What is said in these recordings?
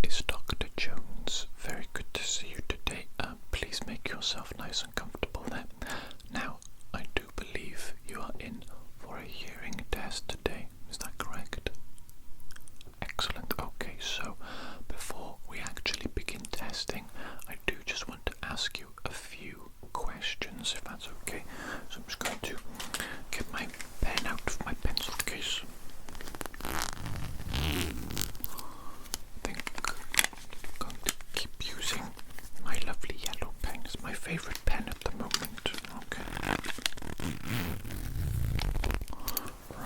is Dr. Jones. Very good to see you today. Please make yourself nice and comfortable there. Now, I do believe you are in for a hearing test today. Is that correct? Excellent. Okay, so before we actually begin testing, I do just want to ask you a few questions, if that's okay. So I'm just going to get my pen out of my pencil case. I think I'm going to keep using my lovely yellow pen. It's my favourite pen at the moment. Okay.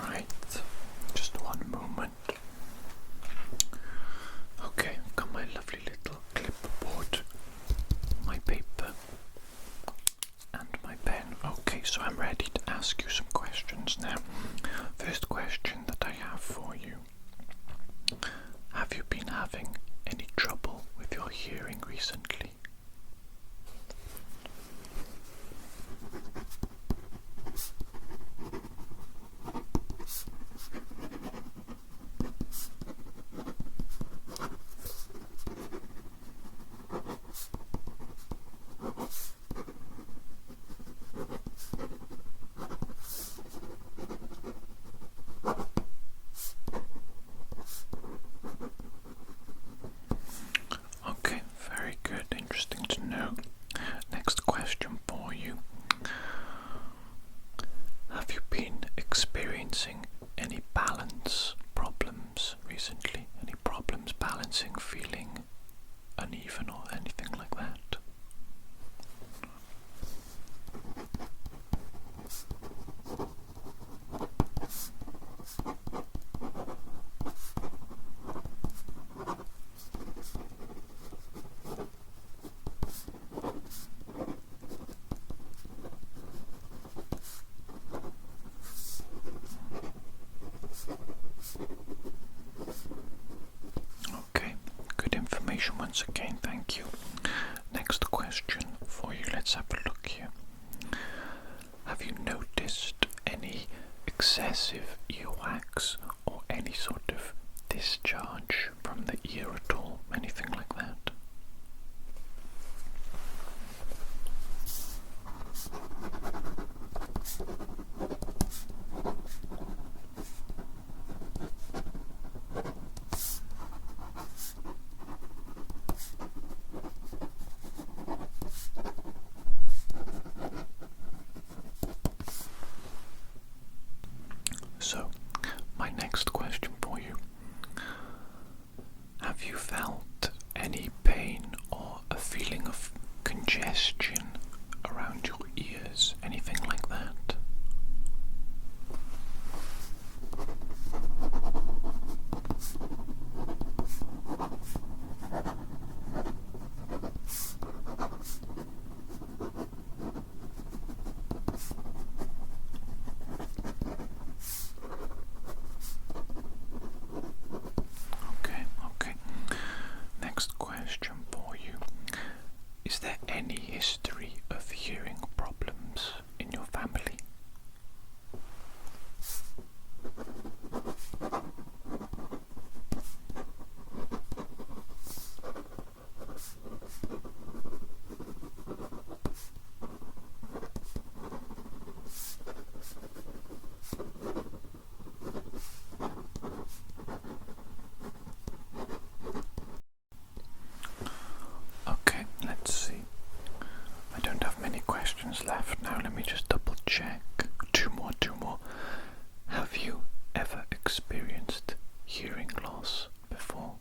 Right. Just one moment. Okay, I've got my lovely little clipboard, my paper, and my pen. Okay, so I'm ready to ask you some questions now. First question that I have for you. Have you been having any trouble with your hearing recently? Okay, very good. Interesting to know. Next question for you. Have you been experiencing any balance problems recently? Any problems balancing, feeling uneven or anything like that? Okay, good information once again, thank you. Next question for you, let's have a look here. Have you noticed any excessive earwax or any sort of discharge from the ear at all? Anything like that? So, my next question for you. Have you felt any pain or a feeling of congestion around your ears? Anything like that? Okay. Next question for you. Is there any history of hearing problems in your family? Okay, let's see. I don't have many questions left now. Let me just double check. Two more. Have you ever experienced hearing loss before?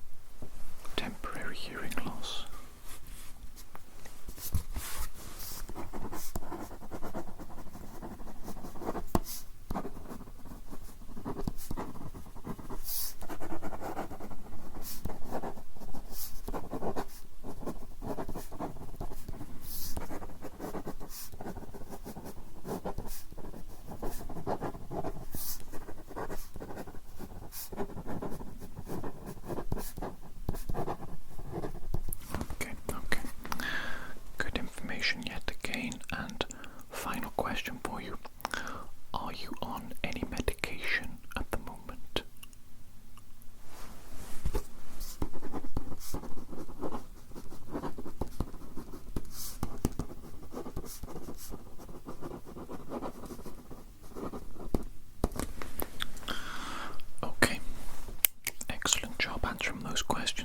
Temporary hearing loss?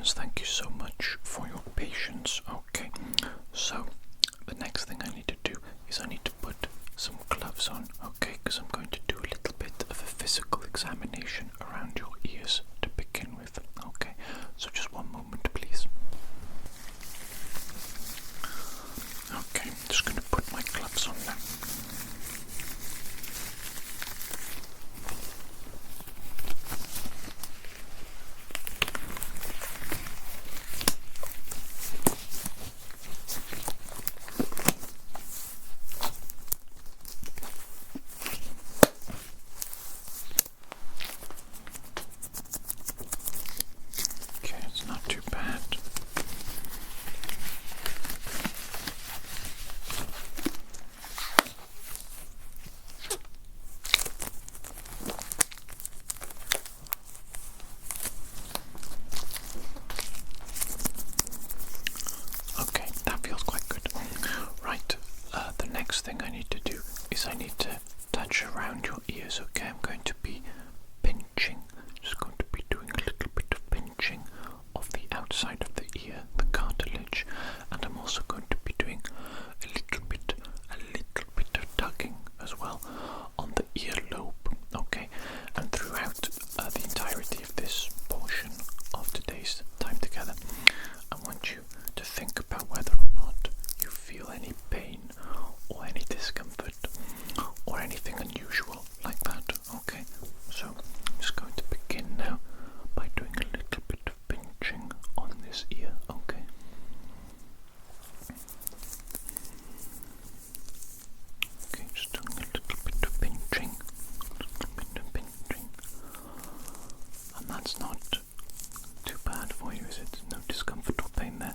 patience. Thank you so much for your patience. Okay, so the next thing I need to do is I need to put some gloves on, okay, because I'm going to do a little bit of a physical examination around your ears to begin with. Okay, so just one moment, please. Okay, I'm just going to put my gloves on now. Okay, it's not too bad. Okay, that feels quite good. Right, the next thing I need to do is I need to touch around your ears, okay? I'm going to be pinching, just going to be doing a little bit of pinching of the outside of the ear, the cartilage, and I'm also going to be doing a little bit of tugging as well on the earlobe, okay? And throughout the entirety of this portion of today's time together, I want you to think about whether or not you feel any pain or any discomfort or anything unusual like that, okay? So I'm just going to begin now by doing a little bit of pinching on this ear, okay? Okay, just doing a little bit of pinching, and that's not too bad for you, is it? No discomfort or pain there?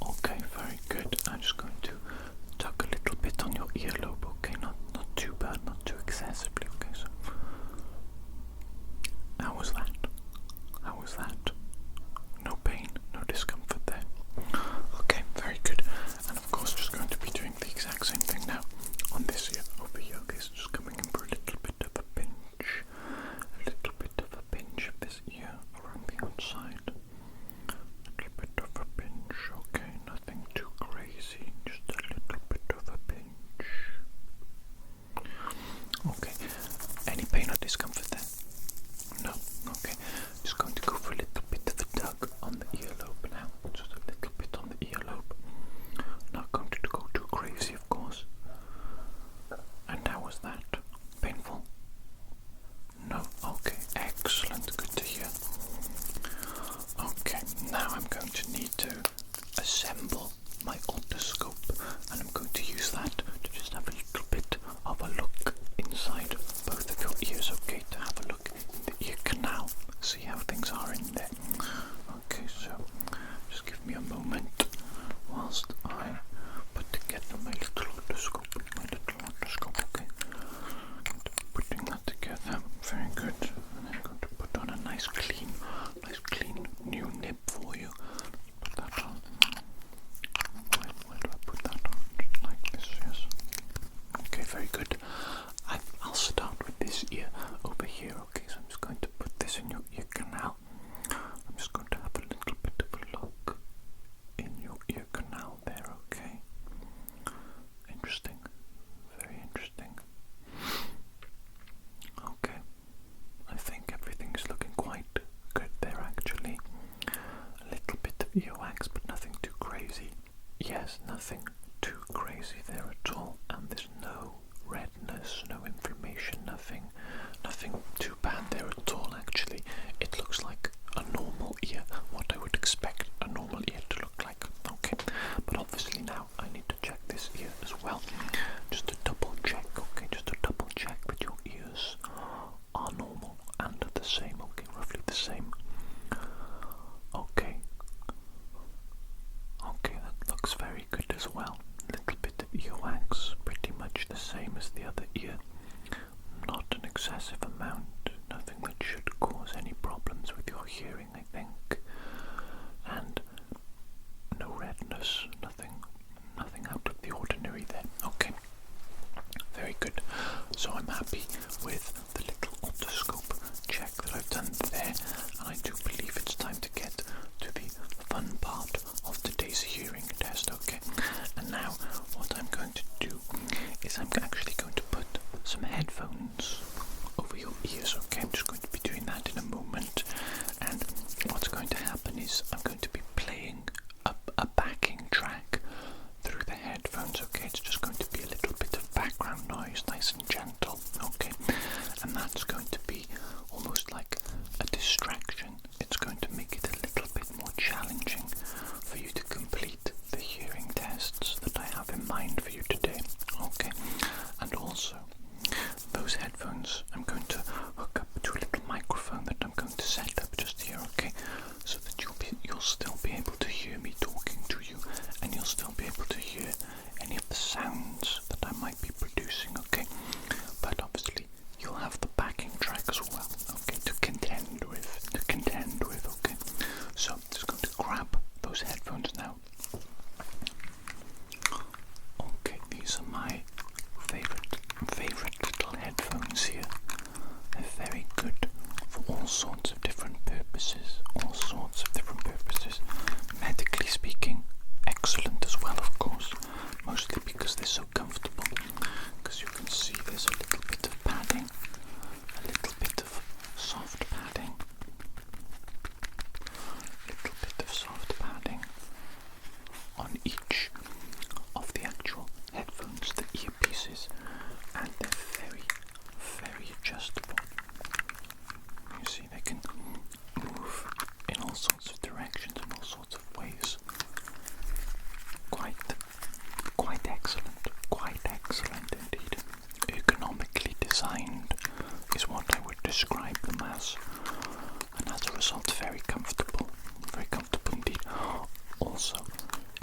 Okay, very good. I'm just going to tug a little bit on your earlobe, okay? Not too bad, not too excessively, okay? So, how was that? How was that? No pain, no discomfort there. Okay, very good. And of course, just going to be doing the exact same thing now on this ear over here. Okay, so just coming in for a little bit of a pinch, of this ear around the outside. A little bit of a pinch, okay, nothing too crazy, just a little bit of a pinch. Okay, any pain or discomfort there? No, okay. Just going to go for a little bit of a tug on the earlobe now, just a little bit on the earlobe. Not going to go too crazy, of course. And how was that? Painful? No, okay, excellent, good to hear. Okay, now I'm going to need to assemble my otoscope, and I'm going to use that to just have a little bit of a look inside both of your ears, okay, to have a look in the ear canal, see how things are in there. Okay, so just give me a moment whilst I put together my little otoscope, okay. Putting that together, very good. And I'm going to put on a nice clean new nib for you. Put that on. Where do I put that on? Just like this, yes. Okay, very good. I'll start with this ear over here, okay, so I'm just going to put this in your ear canal. I'm just going to have a little bit of a look in your ear canal there, okay? Interesting. Very interesting. Okay, I think everything is looking quite good there actually. A little bit of earwax, but nothing too crazy. Yes, nothing too crazy there at all, and there's no redness, no inflammation, nothing too bad there at all actually. It looks like a normal ear, what I would expect a normal ear to look like. Okay, but obviously now I need to check this ear as well, just to double check, okay, just to double check that your ears are normal and the same, okay, roughly the same. Okay, that looks very good as well. Little bit of earwax, pretty much the same as the other ear. Not an excessive amount, nothing that should cause any problems with your hearing, I think. And no redness, nothing out of the ordinary there. Okay, very good. So I'm happy with the little otoscope check that I've done there, and I do believe it's time be almost like a distraction. It's going to make it a little bit more challenging for you to complete the hearing tests that I have in mind for you today. Okay, and also those headphones I'm going to hook up to a little microphone that I'm going to set up just here, okay, so that you'll still be able to hear me talking to you, and you'll still be able to hear any of the sounds that I might be producing, okay, but obviously you'll have the backing track as well, okay, to contend with, okay. So I'm just going to grab those headphones now. Okay, these are my favorite little headphones here. They're very good for all sorts of different purposes, medically speaking, excellent as well, of course, mostly because they're so comfortable, because you can see there's a little bit of padding, a little bit of soft padding, on each of the actual headphones, the earpieces, and they're very adjustable. You see, they can move in all sorts of directions, in all sorts of ways. Quite excellent indeed. Ergonomically designed is what I would describe them as, and as a result very comfortable indeed. Also,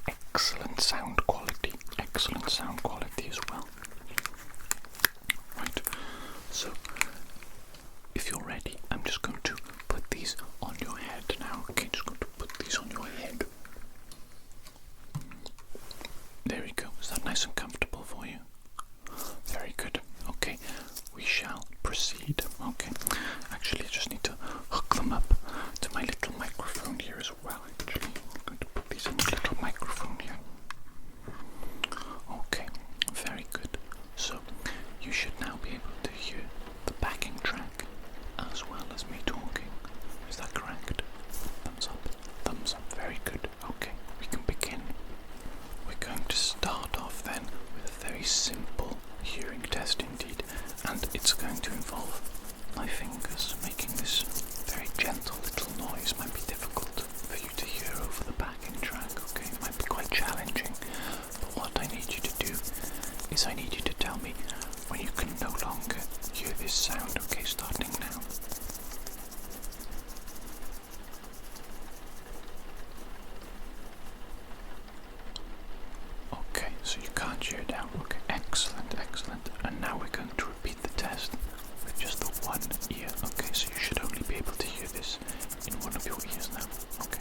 excellent sound quality as well. Right, so if you're ready, I'm just going to put these on your head now. Okay, just going to put these on your head. There we go. Is that nice and comfortable for you? Very good. Okay, we shall proceed. Okay, actually I just need to hook them up to my little microphone here as well. Actually, I'm going to put these in the little microphone here. Okay, very good. So you should now be able to hear the backing track as well as me talking. Is that correct? Thumbs up. Thumbs up. Very good. Okay, we can begin. We're going to start off then with a very simple hearing test indeed, and it's going to involve my fingers making this very gentle little noise. Might be difficult for you to hear over the backing track, okay? It might be quite challenging, but what I need you to do is I need you to tell me when you can no longer hear this sound, okay? Starting now. Okay, so you can't hear now. Okay, excellent. And now we're going to repeat the test with just the one ear. Okay, so you should only be able to hear this in one of your ears now. Okay,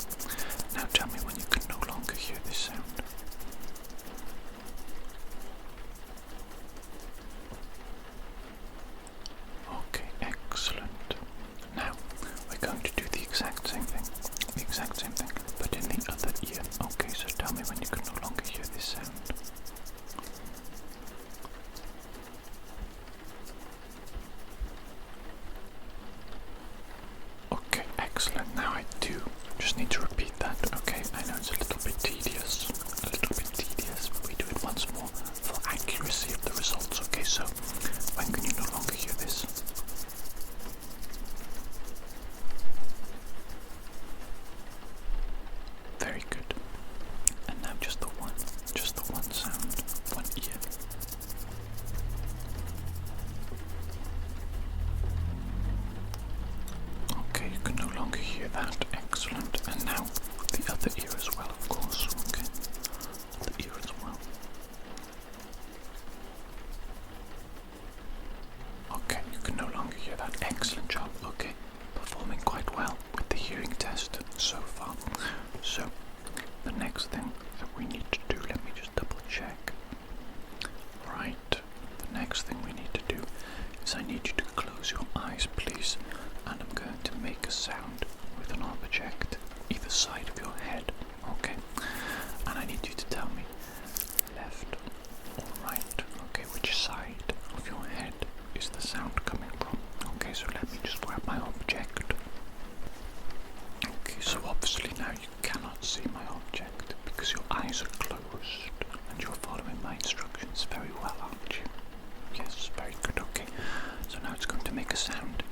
now tell me when you can no longer hear this sound. Okay, excellent. Now we're going to do the exact same thing, but in the other ear. Okay, so tell me when you can no longer hear this sound. Okay, excellent. Now I do just need to repeat that. Okay, I know it's a little bit tedious, but we do it once more for accuracy of the results. Okay, so when can you no longer hear this? Very good. And now just the one sound, one ear. Okay, you can no longer hear that. Excellent. And now the other ear as well, of course. Okay, the ear as well. Okay, you can no longer hear that. Excellent job. Okay, performing quite well with the hearing test so far. So, the next thing that we need to do, let me just double check. Right, the next thing we need to do is I need you to close your eyes, please, and I'm going to make a sound with an object either side of your head, okay? And I need you to tell me left or right, okay? Which side of your head is the sound coming from? Okay, so let me just grab my object. Okay, so obviously now you cannot see my object because your eyes are closed and you're following my instructions very well, aren't you? Yes, very good, okay. So now it's going to make a sound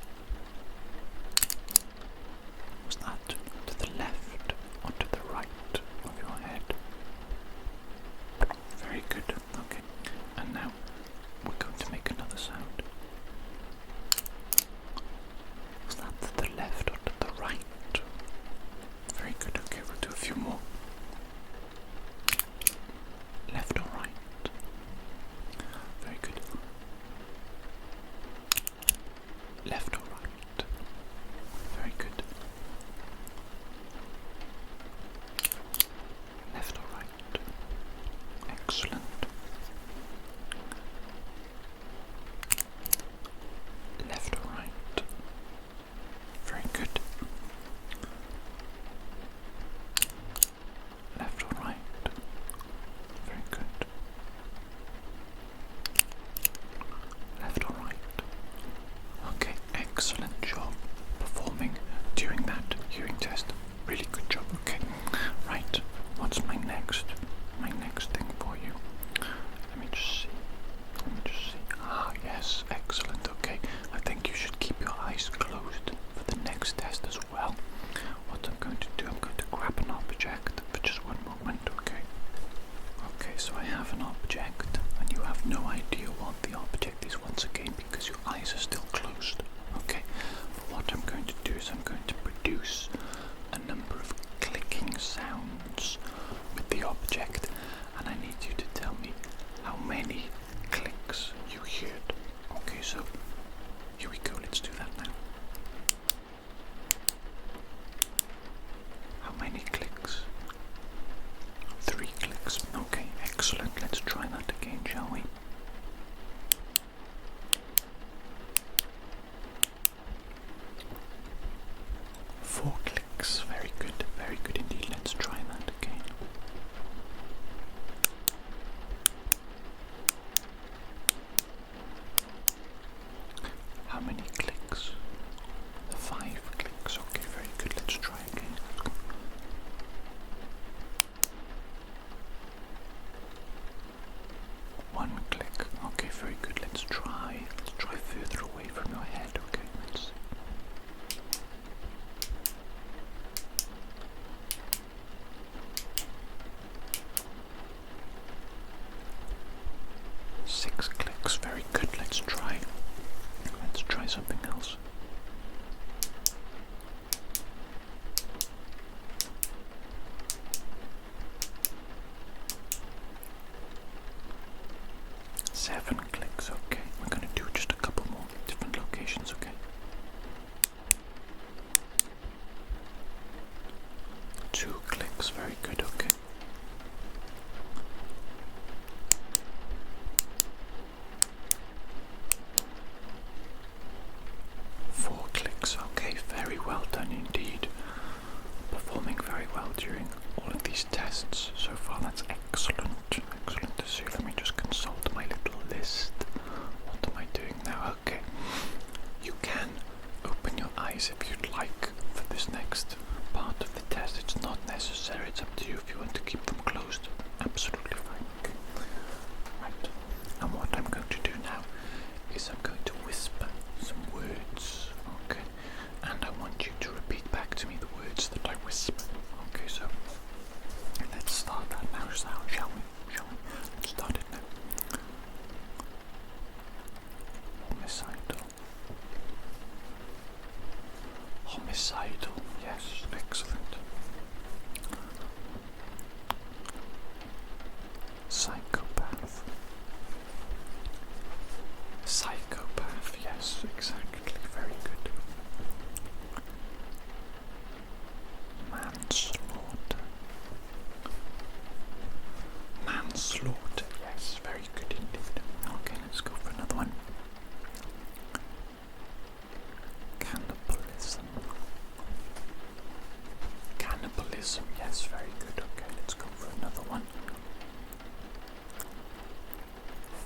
guys, if you'd like for this next part of the test. It's not necessary, it's up to you if you want to keep them closed. Absolutely fine. Okay. Right. And what I'm going to do now is I'm going to whisper some words, okay? And I want you to repeat back to me the words that I whisper. Okay, so let's start that now, shall we? Let's start it now. Homicidal, yes, excellent. Psychopath. Psychopath, yes, exactly, very good. Manslaughter. Manslaughter, yes, very good indeed. Okay, let's go for another one. Cannibalism. Cannibalism, yes, very good. Okay, let's go for another one.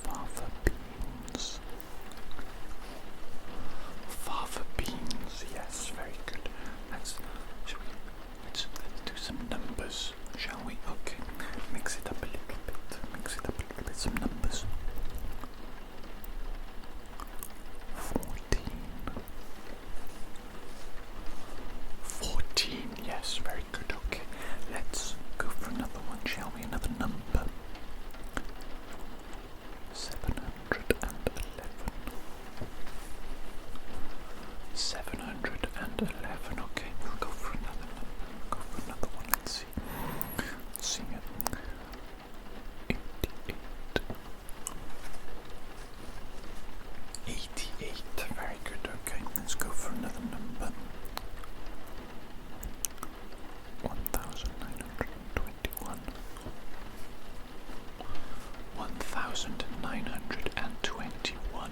Fava beans. Fava beans, yes, very good. Let's do some numbers, shall we? Okay, mix it up a little bit. Some numbers. 14, yes, very good. Okay, let's go for another one, shall we? Another number. 711. 711, okay, we'll go for another number. Go for another one, let's see. Let's sing it. 88, very good, okay, let's go for another number. 1921. 1921.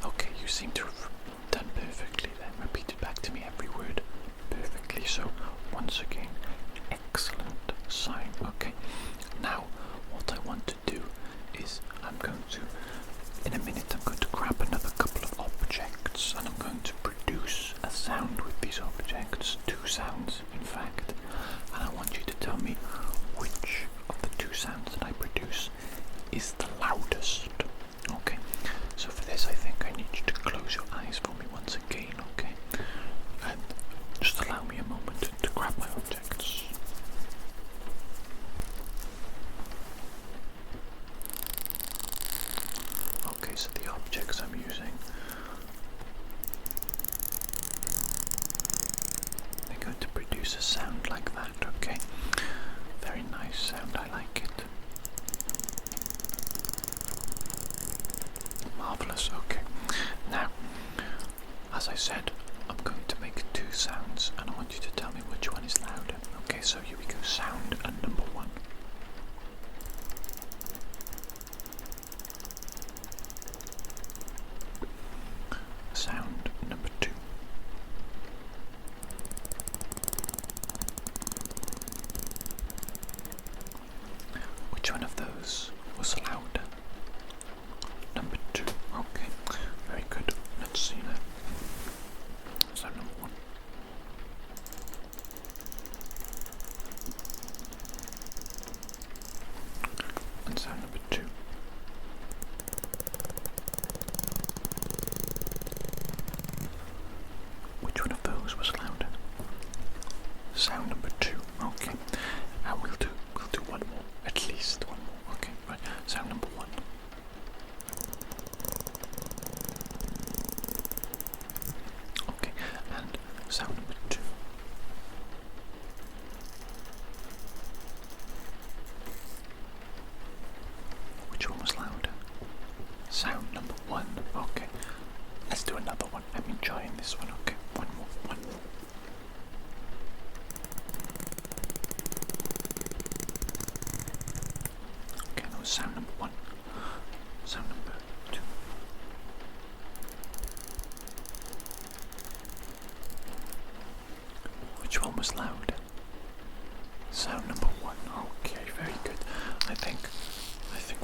Okay, you seem to have done perfectly then. Repeated back to me every word perfectly. So, once again, excellent sign. Okay, now what I want to do is in a minute, I'm going to grab another couple of objects and I'm going to produce a sound with these objects. Two sounds, in fact. And I want you to tell me which of the two sounds that I produce is the loudest. Okay, so for this I think I need you to close your eyes for me once again, okay? And just allow me a moment to grab my objects. Okay, so the objects I'm using, they're going to produce a sound like that, okay? Very nice sound, I like it. Marvellous, okay. Now, as I said, I'm going to make two sounds and I want you to tell me which one is louder. Okay, so here we go, sound and number one. Sound number two. Which one of those was louder? Number two. Okay, very good. Let's see now. Sound number one. And sound number two. Which one of those was louder? Sound number two. Okay. And we'll do one more. At least one more. Okay, right. Sound number one. Okay, and sound number two. Which one was louder? Sound number one. Okay. Let's do another one. I'm enjoying this one. Okay, one more. Okay, that was sound number one. Sound number two. Which one was louder? Sound number one. Okay, very good. I think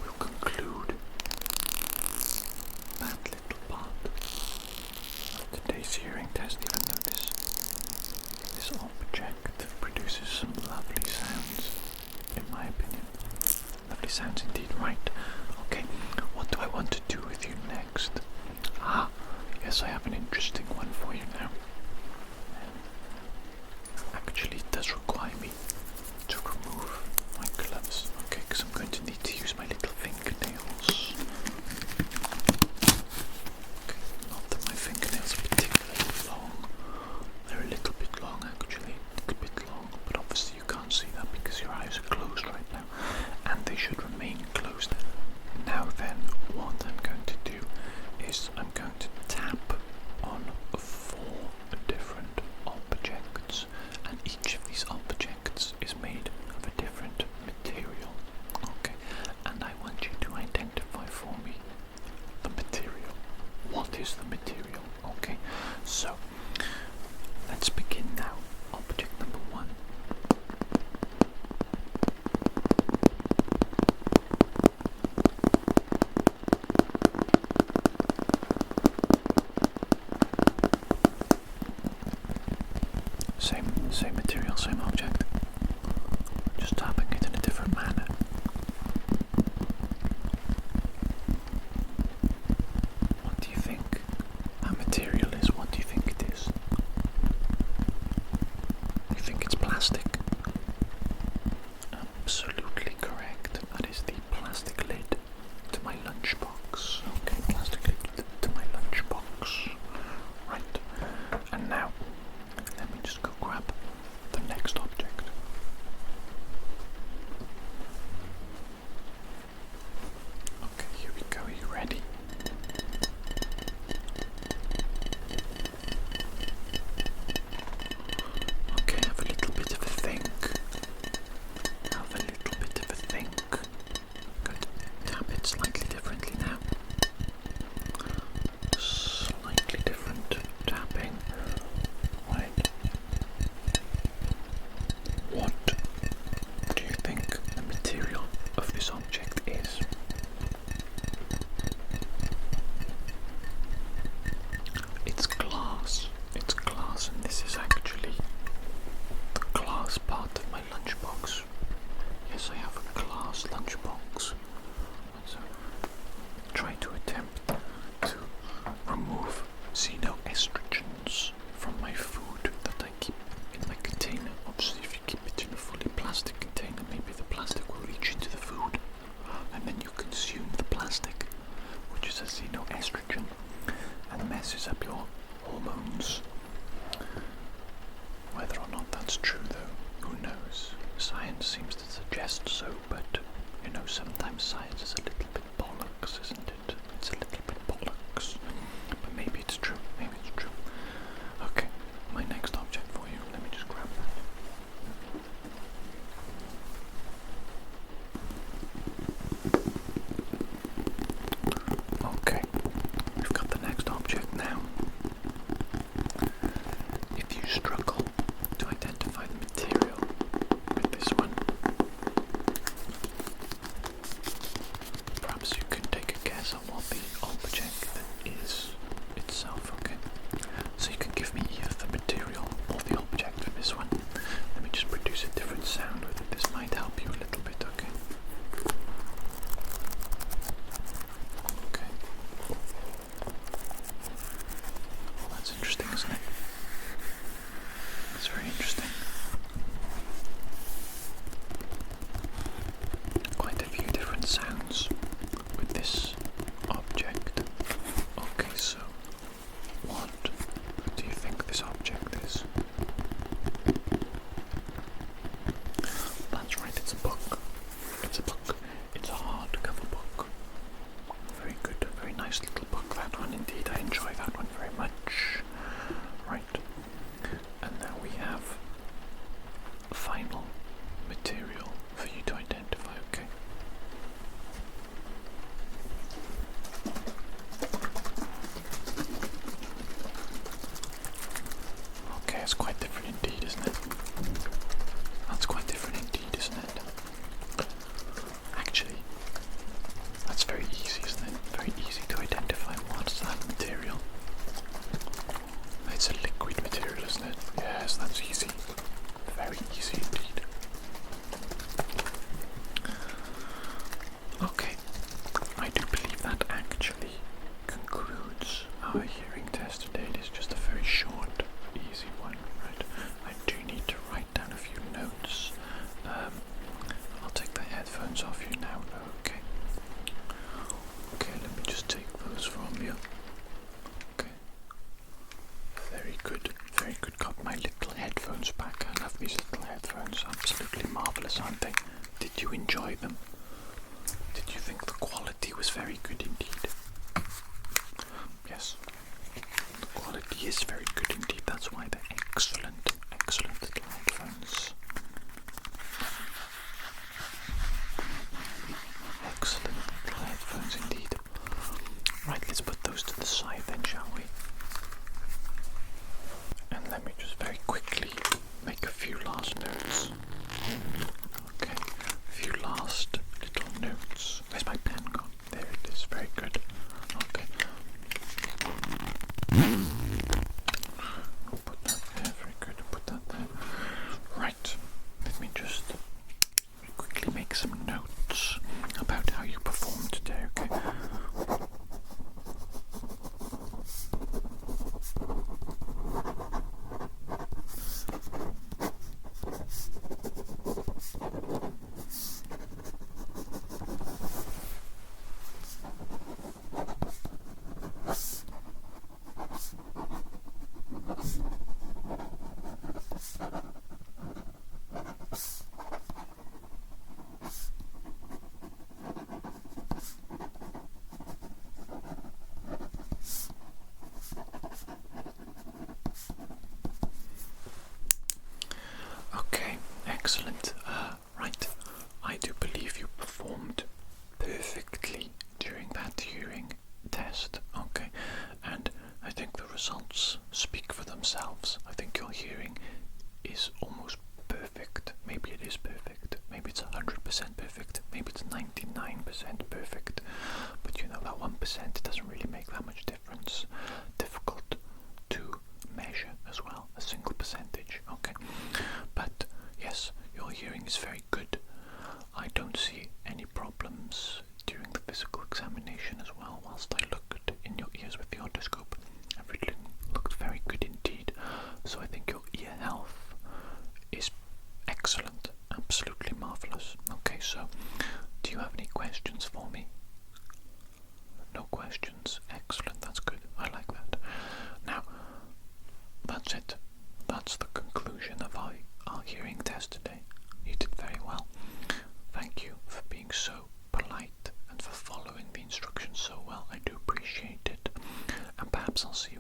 we'll conclude that little part of today's this hearing test, even though this object produces some lovely sounds, in my opinion. Lovely sounds indeed, right? Okay, what do I want to do with you next? Yes, I have an interesting one for you now. Actually, it does require me to remove my gloves, okay, because I'm going to need to use my little fingernails. Okay, not that my fingernails are particularly long. They're a little bit long, actually, a bit long, but obviously you can't see that because your eyes are closed right now, and they should remain closed. Now then, what I'm going to do is I'm going to tap on 4 different objects, and each of these objects is made of a different material, okay, and I want you to identify for me the material. What is the material? Okay, so let's begin now. Object number 1. Same material, same object, just tapping it in a different manner. What do you think that material is? What do you think it is? You think it's plastic? Absolutely correct. That is the plastic lid to my lunchbox. Okay, plastic lid to my lunchbox. Right, and now let me just go grab the next object. Okay, here we go. Are you ready? Okay, have a little bit of a think. Have a little bit of a think. Good. Tap it slightly differently now. Slightly different tapping. Right. What do you think the material of this object is? It's glass. It's glass, and this is actually the glass part of my lunchbox. Yes, I have a glass lunchbox. So try to attempt to remove xenoestrogens from my food that I keep in my container. Obviously, if you keep it in a fully plastic container, maybe the plastic will reach into the food, and then you consume the plastic, which is a xenoestrogen, and messes up your hormones. Whether or not that's true, though, who knows? Science seems to suggest so, but you know, sometimes science is a little bit bollocks, isn't it? It's a little bit bollocks. But maybe it's true. Maybe it's true. Okay, my next object for you. Let me just grab that. Okay, we've got the next object now. If you struggle to identify the material with this one, perhaps you can take a guess on what the object is itself, okay? So you can give me either the material or the object for this one. Let me just produce a different sound with it. This might help you a little bit, okay? Okay. Well, that's interesting, isn't it? it's a liquid material, isn't it? Yes, that's easy. Very easy indeed. Okay, I do believe that actually concludes our hearing test today. It is just a very short, easy one, right? I do need to write down a few notes. I'll take the headphones off you now, okay? Okay, let me just take those from you. Okay. Very good, very good. Got my little headphones back. I love these little headphones. Absolutely marvellous, aren't they? Did you enjoy them? Did you think the quality was very good indeed? Yes. The quality is very good indeed. That's why they're excellent, excellent little headphones. Excellent little headphones indeed. Right, let's put those to the side then, shall we? And let me just very quickly make a few last notes. Okay, a few last little notes. Where's my pen gone? There it is, very good. Okay. I'll put that there, very good. I'll put that there. Right, let me just quickly make some notes about how you performed today, okay? Okay, excellent. Right, I do believe you performed perfectly during that hearing test. Okay, and I think the results speak for themselves. I think your hearing is almost perfect. Maybe it is perfect. Maybe it's 100% perfect. Maybe it's 99% perfect. But you know, that 1% doesn't really make that much difference. Difficult to measure as well, a single percentage. Okay, but yes, your hearing is very good. I don't see any problems during the physical examination as well. Whilst I looked in your ears with the otoscope, everything looked very good indeed. So I think your ear health is excellent, absolutely marvellous. Okay, so do you have any questions for me? No questions. Excellent, that's good. I like that. Now, that's it. That's the conclusion of our hearing test today. You did very well. Thank you for being so polite and for following the instructions so well. I do appreciate it. And perhaps I'll see you